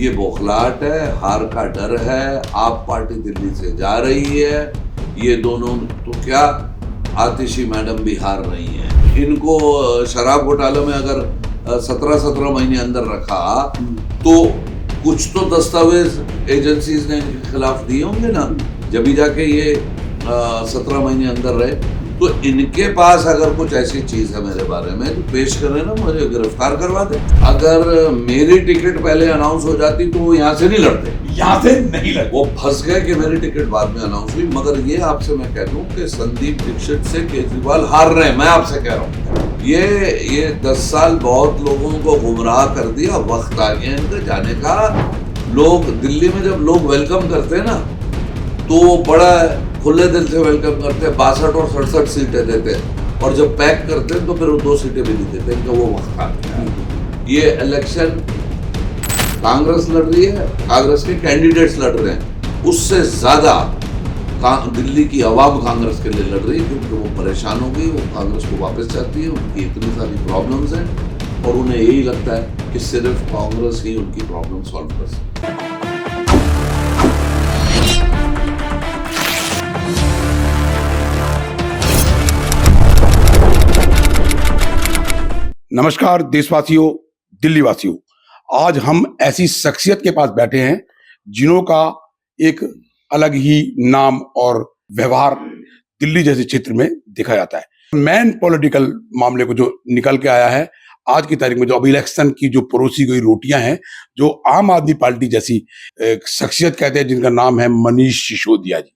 ये बौखलाहट है, हार का डर है। आप पार्टी दिल्ली से जा रही है, ये दोनों तो क्या आतिशी मैडम भी हार रही हैं। इनको शराब घोटाले में अगर 17 महीने अंदर रखा तो कुछ तो दस्तावेज एजेंसीज ने इनके खिलाफ दिए होंगे ना, जब भी जाके ये 17 महीने अंदर रहे। तो इनके पास अगर कुछ ऐसी चीज है मेरे बारे में तो पेश करें ना, मुझे गिरफ्तार करवा दे। अगर मेरी टिकट पहले अनाउंस हो जाती तो वो यहाँ से नहीं लड़ते, यहाँ से नहीं लड़ते। वो फंस गए कि मेरी टिकट बाद में अनाउंस हुई। मगर ये आपसे मैं कह दूं कि संदीप दीक्षित से केजरीवाल हार रहे हैं। मैं आपसे कह रहा हूँ ये 10 साल बहुत लोगों को गुमराह कर दिया। वक्त आ गया इनका जाने का। लोग दिल्ली में जब लोग वेलकम करते हैं ना तो बड़ा खुले दिल से वेलकम करते हैं, 62 और 67 सीटें देते हैं, और जब पैक करते हैं तो फिर वो 2 सीटें भी नहीं देते। इनका वो वक्त आ गया। ये इलेक्शन कांग्रेस लड़ रही है, कांग्रेस के कैंडिडेट्स लड़ रहे हैं, उससे ज्यादा दिल्ली की आवाम कांग्रेस के लिए लड़ रही है, क्योंकि वो परेशान हो गई। वो कांग्रेस को वापस चाहती है, उनकी इतनी सारी प्रॉब्लम्स हैं और उन्हें यही लगता है कि सिर्फ कांग्रेस ही उनकी प्रॉब्लम सॉल्व कर सकती है। नमस्कार देशवासियों, दिल्ली वासियों। आज हम ऐसी शख्सियत के पास बैठे हैं जिन्हों का एक अलग ही नाम और व्यवहार दिल्ली जैसे क्षेत्र में देखा जाता है। मेन पॉलिटिकल मामले को जो निकल के आया है आज की तारीख में, जो अभी इलेक्शन की जो परोसी गई रोटियां हैं, जो आम आदमी पार्टी जैसी शख्सियत कहते हैं जिनका नाम है मनीष सिसोदिया जी,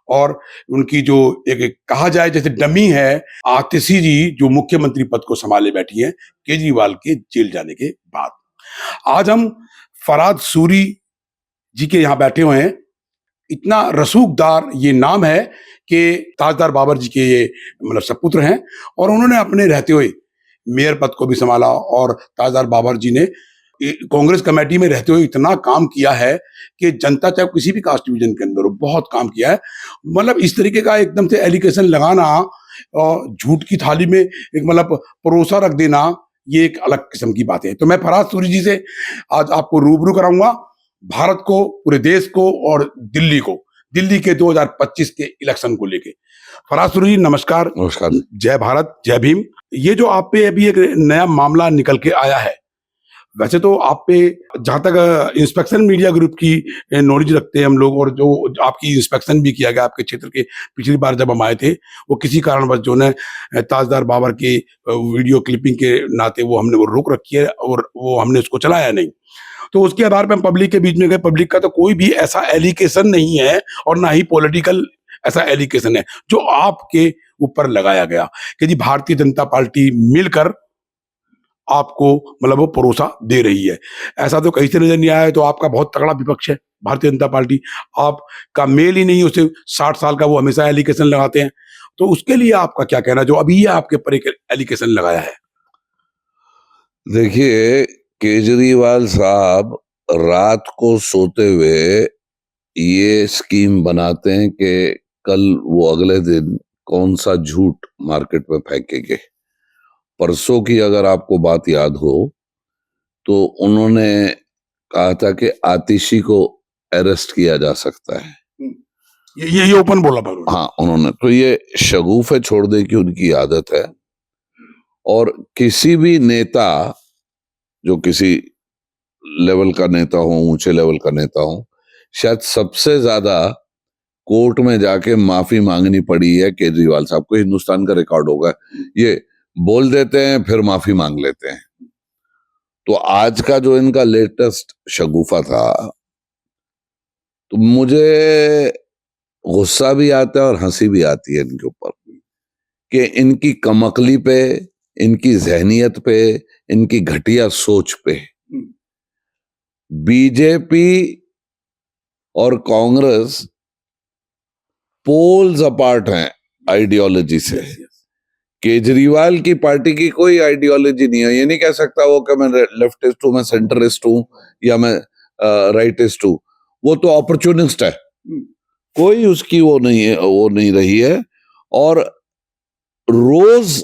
और उनकी जो एक कहा जाए जैसे डमी है आतिशी जी, जो मुख्यमंत्री पद को संभाले बैठी है केजरीवाल के जेल जाने के बाद। आज हम फरहाद सूरी जी के यहाँ बैठे हुए हैं। इतना रसूखदार ये नाम है कि ताजदार बाबर जी के ये मतलब सपुत्र हैं, और उन्होंने अपने रहते हुए मेयर पद को भी संभाला, और ताजदार बाबर जी ने कांग्रेस कमेटी में रहते हुए इतना काम किया है कि जनता चाहे किसी भी कास्ट डिवीजन के अंदर हो, बहुत काम किया है। मतलब इस तरीके का एकदम से एलिगेशन लगाना और झूठ की थाली में एक मतलब परोसा रख देना, ये एक अलग किस्म की बात है। तो मैं फरहाद सूरी जी से आज आपको रूबरू कराऊंगा, भारत को, पूरे देश को और दिल्ली के 2025 के इलेक्शन को लेके। फरहाद सूरी जी नमस्कार। नमस्कार। जय भारत, जय भीम। ये जो आप पे अभी एक नया मामला निकल के आया है, वैसे तो आप पे जहां तक इंस्पेक्शन मीडिया ग्रुप की नॉलेज रखते हैं हम लोग, और जो आपकी इंस्पेक्शन भी किया गया आपके क्षेत्र के पिछली बार जब हम आए थे, वो किसी कारणवश जो है ताजदार बाबर के वीडियो क्लिपिंग के नाते वो रोक रखी है और वो हमने उसको चलाया नहीं। तो उसके आधार पर हम पब्लिक के बीच में गए। पब्लिक का तो कोई भी ऐसा एलिगेशन नहीं है और ना ही पॉलिटिकल ऐसा एलिगेशन है जो आपके ऊपर लगाया गया कि जी भारतीय जनता पार्टी मिलकर आपको मतलब वो परोसा दे रही है। ऐसा तो कहीं से नजर नहीं आया है। तो आपका बहुत तगड़ा विपक्ष है भारतीय जनता पार्टी, आपका मेल ही नहीं उसे 60 साल का, वो हमेशा एलिगेशन लगाते हैं। तो उसके लिए आपका क्या कहना जो अभी ये आपके ऊपर एक एलिगेशन लगाया है? देखिए, केजरीवाल साहब रात को सोते हुए ये स्कीम बनाते हैं कि कल वो अगले दिन कौन सा झूठ मार्केट में फेंकेंगे। परसों की अगर आपको बात याद हो तो उन्होंने कहा था कि आतिशी को अरेस्ट किया जा सकता है। ये ओपन बोला था उन्होंने। हाँ, उन्होंने तो ये शगुफे छोड़ दे की उनकी आदत है। और किसी भी नेता, जो किसी लेवल का नेता हो, ऊंचे लेवल का नेता हो, शायद सबसे ज्यादा कोर्ट में जाके माफी मांगनी पड़ी है केजरीवाल साहब को। हिंदुस्तान का रिकॉर्ड होगा। ये बोल देते हैं फिर माफी मांग लेते हैं। तो आज का जो इनका लेटेस्ट शगुफा था, तो मुझे गुस्सा भी आता है और हंसी भी आती है इनके ऊपर कि इनकी कमकली पे, इनकी जहनियत पे, इनकी घटिया सोच पे बीजेपी और कांग्रेस पोल्स अपार्ट हैं आइडियोलॉजी से। केजरीवाल की पार्टी की कोई आइडियोलॉजी नहीं है। ये नहीं कह सकता वो कि मैं लेफ्टिस्ट हूं, मैं सेंटरिस्ट हूं या मैं राइटिस्ट हूं। वो तो अपॉर्चुनिस्ट है, कोई उसकी वो नहीं रही है। और रोज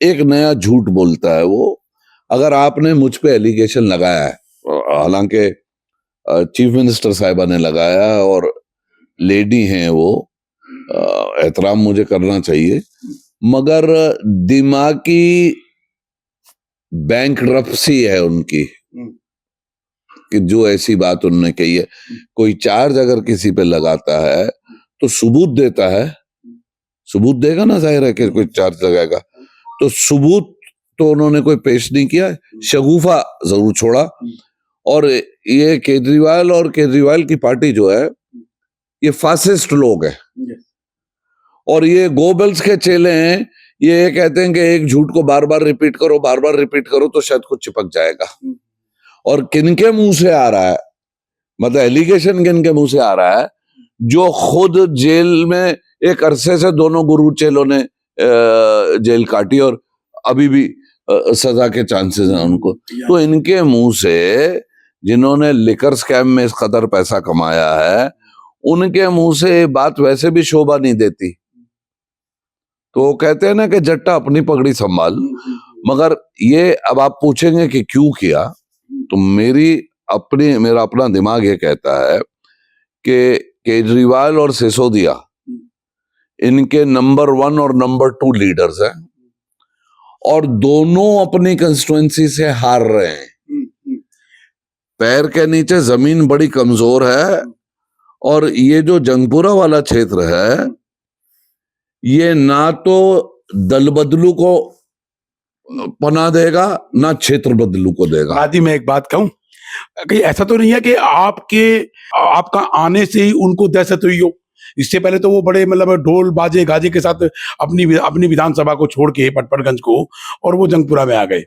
एक नया झूठ बोलता है वो। अगर आपने मुझ पे एलिगेशन लगाया है, हालांकि चीफ मिनिस्टर साहिबा ने लगाया, और लेडी हैं वो, एहतराम मुझे करना चाहिए, मगर दिमागी बैंकरप्सी है उनकी कि जो ऐसी बात उन्होंने कही है। कोई चार्ज अगर किसी पे लगाता है तो सबूत देता है, सबूत देगा ना, जाहिर है कि कोई चार्ज लगाएगा, तो सबूत तो उन्होंने कोई पेश नहीं किया, शगुफा जरूर छोड़ा। और ये केजरीवाल और केजरीवाल की पार्टी जो है, ये फासिस्ट लोग हैं, और ये गोबल्स के चेले हैं। ये कहते हैं कि एक झूठ को बार बार रिपीट करो, बार बार रिपीट करो तो शायद कुछ चिपक जाएगा। और किनके मुंह से आ रहा है, मतलब एलिगेशन किनके मुंह से आ रहा है, जो खुद जेल में एक अरसे से दोनों गुरु चेलों ने जेल काटी और अभी भी सजा के चांसेस हैं उनको। तो इनके मुंह से, जिन्होंने लिकर स्कैम में इस कदर पैसा कमाया है, उनके मुंह से बात वैसे भी शोभा नहीं देती। तो कहते हैं ना कि जट्टा अपनी पगड़ी संभाल। मगर ये अब आप पूछेंगे कि क्यों किया, तो मेरा अपना दिमाग ये कहता है कि केजरीवाल और सिसोदिया इनके नंबर 1 और नंबर 2 लीडर्स हैं, और दोनों अपनी कंस्टिट्यूएंसी से हार रहे हैं। पैर के नीचे जमीन बड़ी कमजोर है, और ये जो जंगपुरा वाला क्षेत्र है, ये ना तो दल बदलू को पना देगा, ना क्षेत्र बदलू को देगा। आदि मैं एक बात कहूं, कहीं ऐसा तो नहीं है कि आपका आने से ही उनको दहशत हुई हो? इससे पहले तो वो बड़े मतलब ढोल बाजे गाजे के साथ अपनी विधानसभा को छोड़ के पटपड़गंज को, और वो जंगपुरा में आ गए।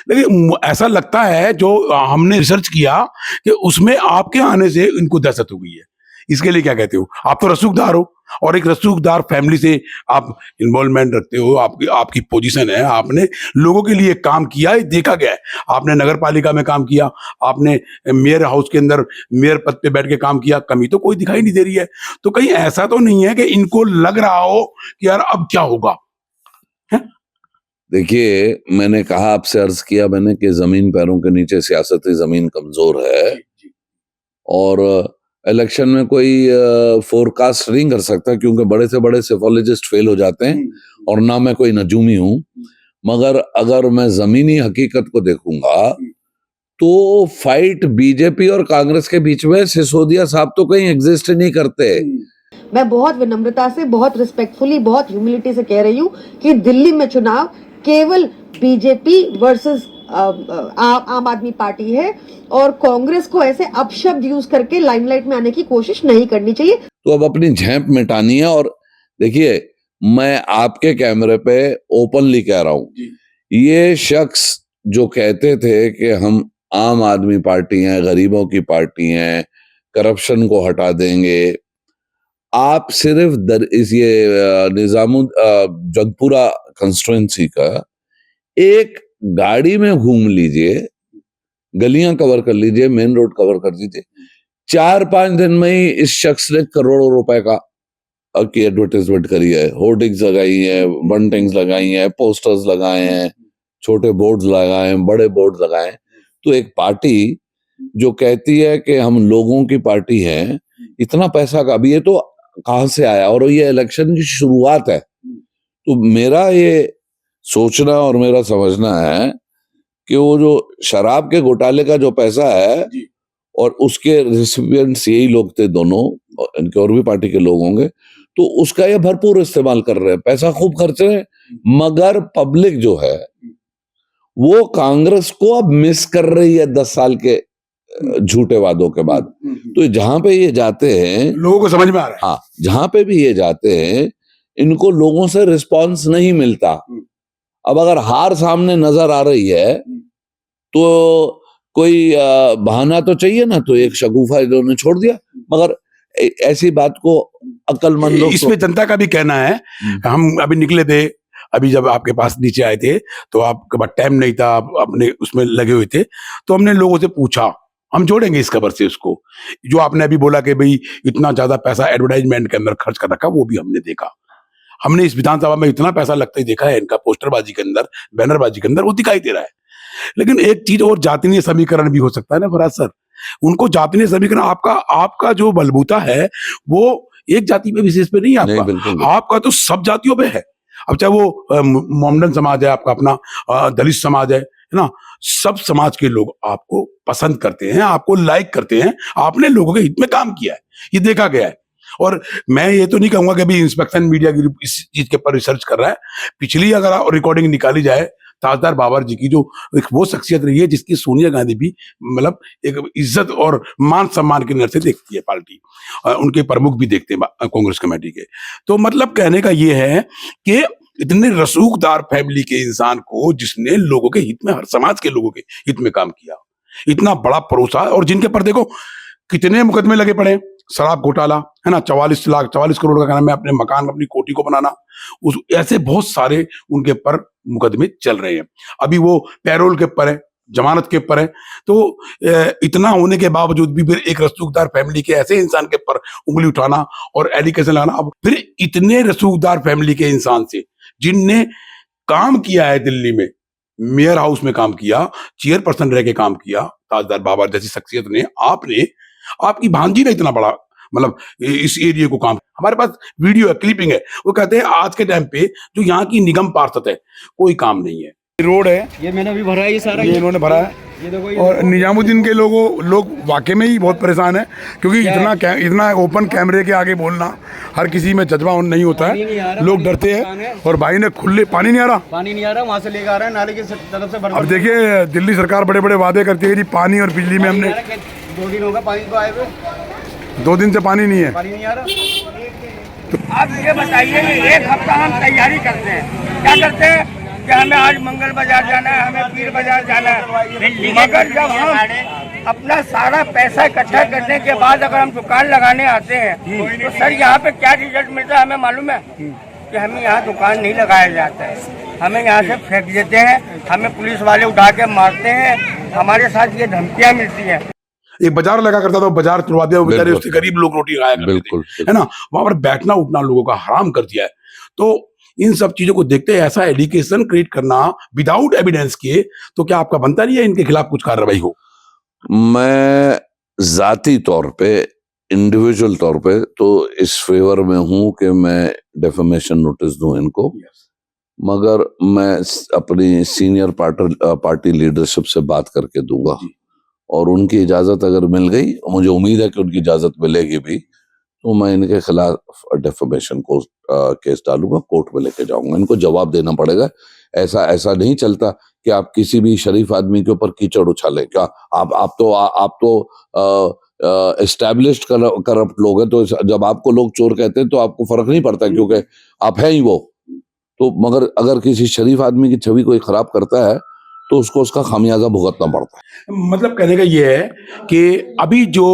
लेकिन ऐसा लगता है, जो हमने रिसर्च किया, कि उसमें आपके आने से इनको दहशत हो गई है। इसके लिए क्या कहते हो? आप तो रसूखदार हो, और एक रसूखदार फैमिली से आप इन्वॉल्वमेंट रखते हो, आपकी पोजीशन है, आपने लोगों के लिए काम किया है, देखा गया है। आपने नगर पालिका में काम किया, आपने मेयर हाउस के अंदर मेयर पद पे बैठ के काम किया, कमी तो कोई दिखाई नहीं दे रही है। तो कहीं ऐसा तो नहीं है कि इनको लग रहा हो कि यार अब क्या होगा? देखिए, मैंने कहा, आपसे अर्ज किया मैंने कि जमीन पैरों के नीचे सियासती जमीन कमजोर है, और इलेक्शन में कोई फोरकास्ट नहीं कर सकता, क्योंकि बड़े से बड़े सेफोलॉजिस्ट फेल हो जाते हैं, और ना मैं कोई नजूमी हूं। मगर अगर मैं जमीनी हकीकत को देखूंगा, तो फाइट बीजेपी और कांग्रेस के बीच में सिसोदिया साहब तो कहीं एग्जिस्ट नहीं करते। मैं बहुत विनम्रता से, बहुत रिस्पेक्टफुली, बहुत ह्यूमिलिटी से कह रही हूँ कि दिल्ली में चुनाव केवल बीजेपी वर्सेस आम आदमी पार्टी है, और कांग्रेस को ऐसे अपशब्द यूज करके लाइमलाइट में आने की कोशिश नहीं करनी चाहिए। तो अब अपनी झेप मिटानी है। और देखिए, मैं आपके कैमरे पे ओपनली कह रहा हूं, ये शख्स जो कहते थे कि हम आम आदमी पार्टी हैं, गरीबों की पार्टी हैं, करप्शन को हटा देंगे, आप सिर्फ जगपुरा कंस्टिट्यूएंसी का एक गाड़ी में घूम लीजिए, गलियां कवर कर लीजिए, मेन रोड कवर कर लीजिए, 4-5 दिन में ही इस शख्स ने करोड़ों रुपए की एडवर्टाइजमेंट करी है, होर्डिंग्स लगाई है, बंटिंग्स लगाई है, पोस्टर्स लगाए हैं, छोटे बोर्ड्स लगाए हैं, बड़े बोर्ड लगाए हैं। तो एक पार्टी जो कहती है कि हम लोगों की पार्टी है, इतना पैसा का अभी ये तो कहां से आया, और ये इलेक्शन की शुरुआत है। तो मेरा ये सोचना और मेरा समझना है कि वो जो शराब के घोटाले का जो पैसा है, और उसके रिसिपिएंट्स यही लोग थे दोनों, इनके और भी पार्टी के लोग होंगे, तो उसका ये भरपूर इस्तेमाल कर रहे हैं, पैसा खूब खर्च रहे हैं। मगर पब्लिक जो है वो कांग्रेस को अब मिस कर रही है 10 साल के झूठे वादों के बाद। तो जहां पे ये जाते हैं, लोगों को समझ में आ रहा है। हाँ, जहां पे भी ये जाते हैं, इनको लोगों से रिस्पांस नहीं मिलता। अब अगर हार सामने नजर आ रही है, तो कोई बहाना तो चाहिए ना, तो एक शगुफा इन्होंने छोड़ दिया। मगर ऐसी बात को अक्लमंद लोग, इसमें जनता का भी कहना है, हम अभी निकले थे, अभी जब आपके पास नीचे आए थे तो आपके पास टाइम नहीं था, आप अपने उसमें लगे हुए थे, तो हमने लोगों से पूछा, हम जोड़ेंगे इस खबर से उसको, जो आपने अभी बोला कि भाई इतना ज्यादा पैसा एडवर्टाइजमेंट के अंदर खर्च कर रखा, वो भी हमने देखा। हमने इस विधानसभा में इतना पैसा लगता ही देखा है इनका, पोस्टरबाजी के अंदर, बैनरबाजी के अंदर, वो दिखाई दे रहा है। लेकिन एक चीज और, जातीय समीकरण भी हो सकता है ना फराज सर, उनको जाति समीकरण, आपका जो बलबूता है वो एक जाति पे विशेष पे नहीं है नहीं, आपका, बिल्कुल। आपका तो सब जातियों पे है। अब चाहे वो मोमडन समाज है, आपका अपना दलित समाज है ना, सब समाज के लोग आपको पसंद करते हैं, आपको लाइक करते हैं, आपने लोगों के हित में काम किया है, ये देखा गया है। और मैं ये तो नहीं कहूंगा कि अभी इंस्पेक्शन मीडिया ग्रुप इस चीज के ऊपर रिसर्च कर रहा है। पिछली अगर रिकॉर्डिंग निकाली जाए ताजदार बाबर जी की, जो एक वो शख्सियत रही है जिसकी सोनिया गांधी भी मतलब एक इज्जत और मान सम्मान के नजर से देखती है पार्टी, उनके प्रमुख भी देखते हैं कांग्रेस कमेटी के। तो मतलब कहने का ये है कि इतने रसूखदार फैमिली के इंसान को, जिसने लोगों के हित में, हर समाज के लोगों के हित में काम किया, इतना बड़ा भरोसा, और जिनके पर देखो कितने मुकदमे लगे पड़े, शराब घोटाला है ना, 44 करोड़ का नाम है, अपने मकान, अपनी कोठी को बनाना, उस ऐसे बहुत सारे उनके पर मुकदमे चल रहे हैं। अभी वो पैरोल के ऊपर है, जमानत के ऊपर है। तो इतना होने के बावजूद भी फिर एक रसूखदार फैमिली के ऐसे इंसान के ऊपर उंगली उठाना और एलिगेशन लगाना, अब फिर इतने रसूखदार फैमिली के इंसान से, जिनने काम किया है दिल्ली में, मेयर हाउस में काम किया, चेयरपर्सन रह के काम किया, ताजदार बाबर जैसी शख्सियत ने, आपकी भांजी ने इतना बड़ा मतलब इस एरिया को काम, हमारे पास वीडियो है, क्लिपिंग है, वो कहते हैं आज के टाइम पे जो यहाँ की निगम पार्षद है कोई काम नहीं है। रोड है, ये मैंने अभी भरा है, ये सारा ये इन्होंने भरा है। ये देखो, और निजामुद्दीन के लोग वाकई में ही बहुत परेशान है, क्योंकि इतना ओपन कैमरे के आगे बोलना हर किसी में जज्बा नहीं होता है, लोग डरते हैं। और भाई ने खुले, पानी नहीं आ रहा, वहाँ से लेकर आ रहा है, नाले की तरफ से। अब देखिए दिल्ली सरकार बड़े बड़े वादे करती है जी, पानी और बिजली में हमने 2 दिन होगा पानी को आए हुए, 2 दिन से पानी नहीं है। पानी नहीं आ रहा। आप ये बताइए, 1 हफ्ता हम तैयारी करते हैं, क्या करते हैं कि हमें आज मंगल बाजार जाना है, हमें पीर बाजार जाना है, मगर जब हम अपना सारा पैसा इकट्ठा करने के बाद अगर हम दुकान लगाने आते हैं तो सर यहाँ पे क्या रिजल्ट मिलता है हमें मालूम है कि हमें यहाँ दुकान नहीं लगाया जाता है, हमें यहाँ से फेंक देते हैं, हमें पुलिस वाले उठा के मारते हैं, हमारे साथ ये धमकियाँ मिलती हैं। एक बाजार लगा करता था, बाजार तुड़वा दिया, बेचारे उससे गरीब लोग रोटी खाया करते थे, है ना, वहां पर बैठना उठना लोगों का हराम कर दिया है। तो इन सब चीजों को देखते हैं, ऐसा एलिगेशन क्रिएट करना विदाउट एविडेंस के, तो क्या आपका बनता नहीं है इनके खिलाफ कुछ कार्रवाई हो? मैं जाती तौर पे, इंडिविजुअल तौर पे तो इस फेवर में हूं कि मैं डेफेमेशन नोटिस दूं इनको, मगर मैं अपनी सीनियर पार्टी लीडरशिप से बात करके दूंगा, और उनकी इजाजत अगर मिल गई, मुझे उम्मीद है कि उनकी इजाजत मिलेगी भी, तो मैं इनके खिलाफ डेफेमेशन को केस डालूंगा, कोर्ट में लेके जाऊंगा, इनको जवाब देना पड़ेगा। ऐसा नहीं चलता कि आप किसी भी शरीफ आदमी के ऊपर कीचड़ उछालें। क्या आप तो एस्टैब्लिश्ड करप्ट लोग हैं, तो जब आपको लोग चोर कहते हैं तो आपको फर्क नहीं पड़ता, क्योंकि आप हैं ही वो। तो मगर अगर किसी शरीफ आदमी की छवि कोई खराब करता है तो उसको उसका खामियाजा भुगतना पड़ता है। मतलब कहने का ये है कि अभी जो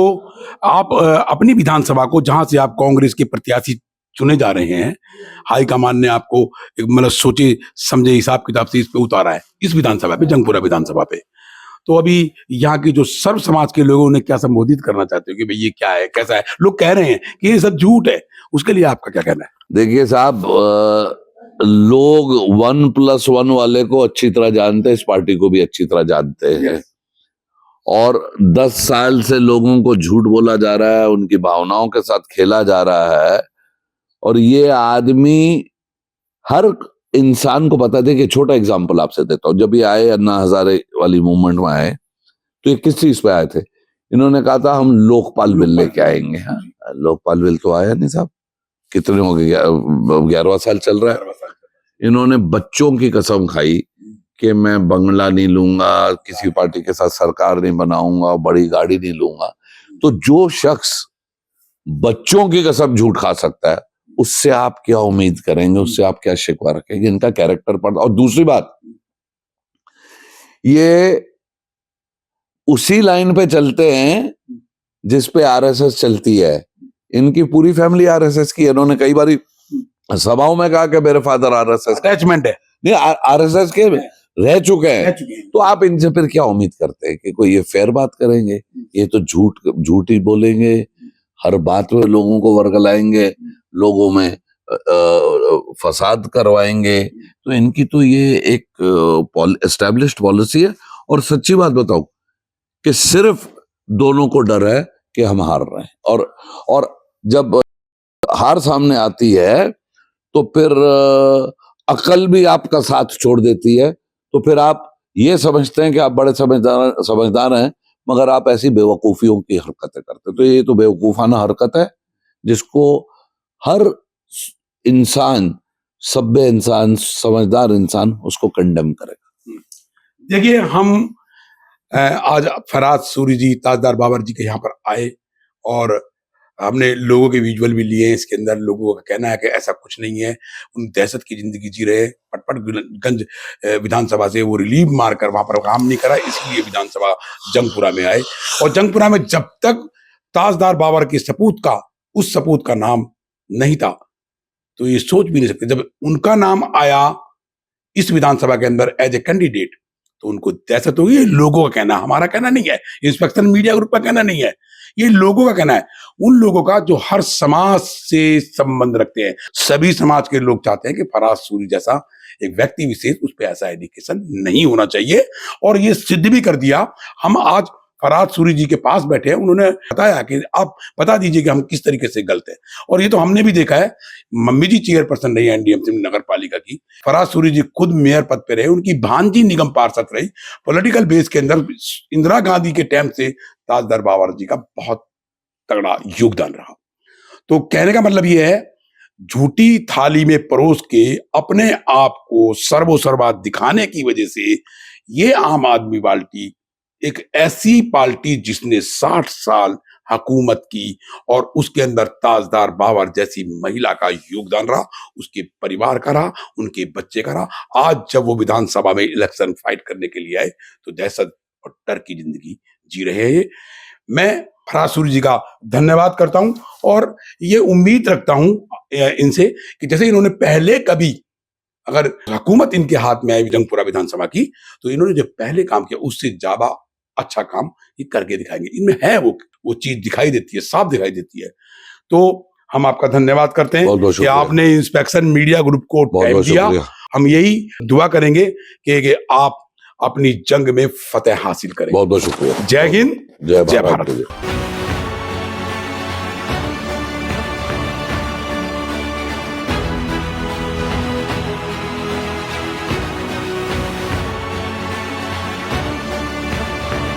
आप अपनी विधानसभा को, जहां से आप कांग्रेस के प्रत्याशी चुने जा रहे हैं, हाईकमान ने आपको एक मतलब सोचे समझे हिसाब किताब से इस पे उतारा है, इस विधानसभा पे, जंगपुरा विधानसभा पे। तो अभी यहाँ की जो सर्व समाज के लोगों ने क्या संबोधित करना चाहते हो कि भाई ये क्या है, कैसा है? लोग कह रहे हैं कि ये सब झूठ है, उसके लिए आपका क्या कहना है? देखिए साहब, लोग 1+1 वाले को अच्छी तरह जानते हैं, इस पार्टी को भी अच्छी तरह जानते हैं, और 10 साल से लोगों को झूठ बोला जा रहा है, उनकी भावनाओं के साथ खेला जा रहा है। और ये आदमी, हर इंसान को पता था कि, छोटा एग्जांपल आपसे देता हूं, जब ये आए अन्ना हजारे वाली मूवमेंट में आए, तो ये किस चीज पे आए थे? इन्होंने कहा था हम लोकपाल बिल लेके आएंगे। हाँ, लोकपाल बिल तो आया नहीं साहब, कितने हो गए, 11वां साल चल रहा है। इन्होंने बच्चों की कसम खाई कि मैं बंगला नहीं लूंगा, किसी पार्टी के साथ सरकार नहीं बनाऊंगा, बड़ी गाड़ी नहीं लूंगा। तो जो शख्स बच्चों की कसम झूठ खा सकता है, उससे आप क्या उम्मीद करेंगे, उससे आप क्या शिकवा रखेंगे? इनका कैरेक्टर पर। और दूसरी बात, ये उसी लाइन पे चलते हैं जिस पे आरएसएस चलती है। इनकी पूरी फैमिली आरएसएस की है। इन्होंने कई बारी सभाओं में कहा कि मेरे फादर आरएसएस अटैचमेंट है, नहीं, आरएसएस के रह चुके हैं। तो आप इनसे फिर क्या उम्मीद करते हैं कि कोई ये फेयर बात करेंगे? ये तो झूठ ही बोलेंगे, हर बात में लोगों को वर्गलाएंगे, लोगों में फसाद करवाएंगे। तो इनकी तो ये एक एस्टैब्लिश्ड पॉलिसी है। और सच्ची बात बताऊं कि सिर्फ दोनों को डर है कि हम हार रहे हैं। और जब हार सामने आती है तो फिर अकल भी आपका साथ छोड़ देती है, तो फिर आप ये समझते हैं कि आप बड़े समझदार हैं, मगर आप ऐसी बेवकूफियों की हरकतें करते हैं। तो ये तो बेवकूफाना हरकत है जिसको हर इंसान, सभ्य इंसान, समझदार इंसान उसको कंडेम करेगा। देखिए, हम आज फराज सूरी जी, ताजदार बाबर जी के यहाँ पर आए और हमने लोगों के विजुअल भी लिए हैं। इसके अंदर लोगों का कहना है कि ऐसा कुछ नहीं है, उन दहशत की जिंदगी जी रहे। पटपटगंज विधानसभा से वो रिलीव मारकर वहां पर काम नहीं करा, इसलिए विधानसभा जंगपुरा में आए। और जंगपुरा में जब तक ताजदार बाबर के सपूत का नाम नहीं था तो ये सोच भी नहीं सकते। जब उनका नाम आया इस विधानसभा के अंदर एज ए कैंडिडेट तो उनको दहशत होगी। ये लोगों का कहना, हमारा कहना नहीं है, इंस्पेक्शन मीडिया ग्रुप का कहना नहीं है, ये लोगों का कहना है। उन लोगों का जो हर समाज से संबंध रखते हैं, सभी समाज के लोग चाहते हैं कि फराज सूरी जैसा एक व्यक्ति विशेष, उस पर ऐसा एडिकेशन नहीं होना चाहिए। और ये सिद्ध भी कर दिया। हम आज फराज सूरी जी के पास बैठे हैं, उन्होंने बताया कि आप बता दीजिए कि हम किस तरीके से गलत हैं। और ये तो हमने भी देखा है, मम्मी जी चेयरपर्सन रही एनडीएमसी नगर पालिका की, फराज सूरी जी खुद मेयर पद पे रहे, उनकी भांजी निगम पार्षद रही। पॉलिटिकल बेस के अंदर इंदिरा गांधी के टाइम से ताजदार बाबर जी का बहुत तगड़ा योगदान रहा। तो कहने का मतलब ये है, झूठी थाली में परोस के अपने आप को सर्वोसर्वा दिखाने की वजह से ये आम आदमी पार्टी एक ऐसी पार्टी जिसने 60 साल हुकूमत की और उसके अंदर ताजदार बाबर जैसी महिला का योगदान रहा, उसके परिवार का रहा, उनके बच्चे का रहा। आज जब वो विधानसभा में इलेक्शन फाइट करने के लिए आए तो दहशत और डर की जिंदगी जी रहे हैं। मैं फराज सूरी जी का धन्यवाद करता हूं और ये उम्मीद रखता हूं इनसे कि जैसे इन्होंने पहले कभी, अगर हुकूमत इनके हाथ में आई जंगपुरा विधानसभा की, तो इन्होंने जो पहले काम किया उससे ज्यादा अच्छा काम ये करके दिखाएंगे। इनमें है वो चीज दिखाई देती है, साफ दिखाई देती है। तो हम आपका धन्यवाद करते हैं कि आपने इंस्पेक्शन मीडिया ग्रुप को टाइम दिया। हम यही दुआ करेंगे कि आप अपनी जंग में फतेह हासिल करें। बहुत बहुत शुक्रिया। जय हिंद, जय भारत।